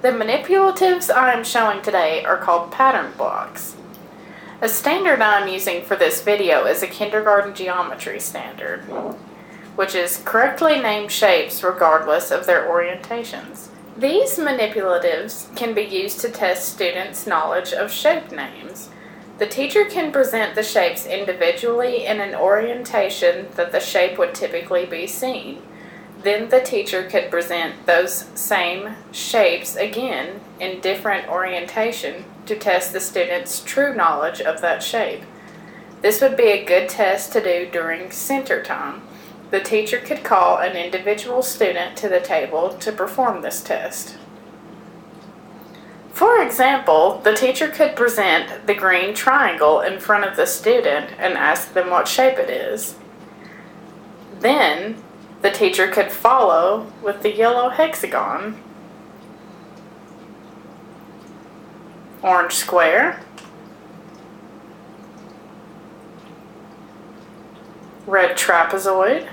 The manipulatives I am showing today are called pattern blocks. A standard I am using for this video is a kindergarten geometry standard, which is correctly named shapes regardless of their orientations. These manipulatives can be used to test students' knowledge of shape names. The teacher can present the shapes individually in an orientation that the shape would typically be seen. Then the teacher could present those same shapes again in different orientation to test the student's true knowledge of that shape. This would be a good test to do during center time. The teacher could call an individual student to the table to perform this test. For example, the teacher could present the green triangle in front of the student and ask them what shape it is. Then, the teacher could follow with the yellow hexagon, orange square, red trapezoid,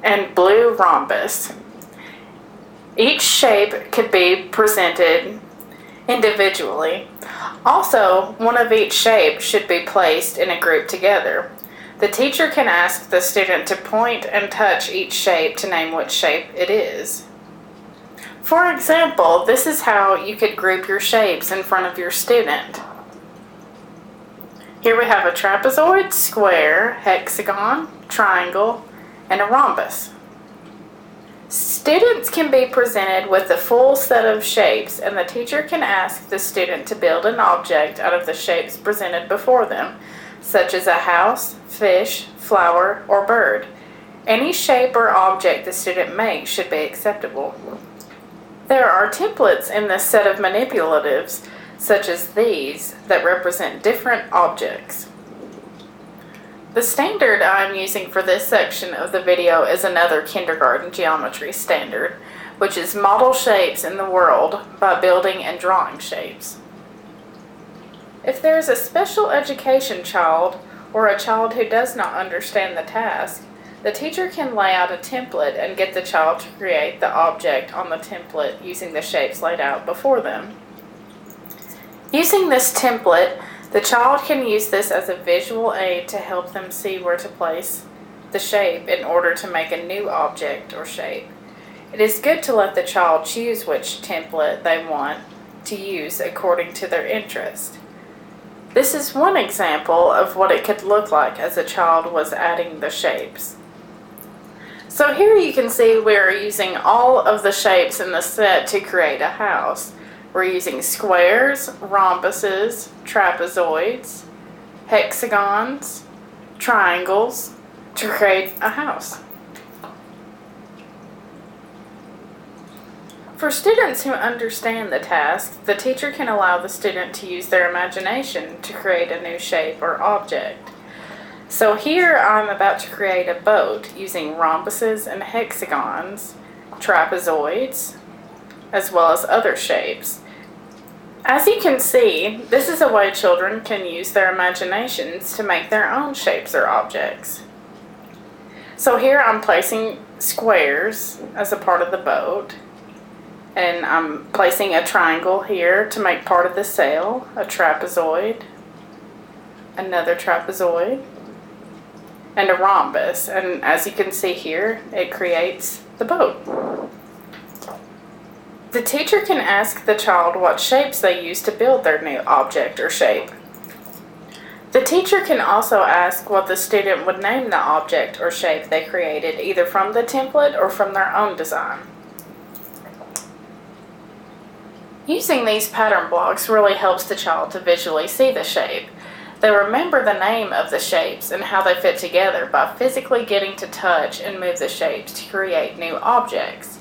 and blue rhombus. Each shape could be presented individually. Also, one of each shape should be placed in a group together. The teacher can ask the student to point and touch each shape to name which shape it is. For example, this is how you could group your shapes in front of your student. Here we have a trapezoid, square, hexagon, triangle, and a rhombus. Students can be presented with the full set of shapes, and the teacher can ask the student to build an object out of the shapes presented before them, such as a house, fish, flower, or bird. Any shape or object the student makes should be acceptable. There are templates in this set of manipulatives, such as these, that represent different objects. The standard I am using for this section of the video is another kindergarten geometry standard, which is Model Shapes in the World by Building and Drawing Shapes. If there is a special education child or a child who does not understand the task, the teacher can lay out a template and get the child to create the object on the template using the shapes laid out before them. Using this template, the child can use this as a visual aid to help them see where to place the shape in order to make a new object or shape. It is good to let the child choose which template they want to use according to their interest. This is one example of what it could look like as a child was adding the shapes. So here you can see we are using all of the shapes in the set to create a house. We're using squares, rhombuses, trapezoids, hexagons, triangles to create a house. For students who understand the task, the teacher can allow the student to use their imagination to create a new shape or object. So here I'm about to create a boat using rhombuses and hexagons, trapezoids, as well as other shapes. As you can see, this is a way children can use their imaginations to make their own shapes or objects. So here I'm placing squares as a part of the boat, and I'm placing a triangle here to make part of the sail, a trapezoid, another trapezoid, and a rhombus. And as you can see here, it creates the boat. The teacher can ask the child what shapes they use to build their new object or shape. The teacher can also ask what the student would name the object or shape they created, either from the template or from their own design. Using these pattern blocks really helps the child to visually see the shape. They remember the name of the shapes and how they fit together by physically getting to touch and move the shapes to create new objects.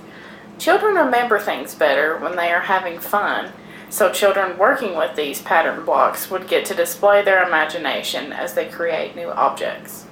Children remember things better when they are having fun, so children working with these pattern blocks would get to display their imagination as they create new objects.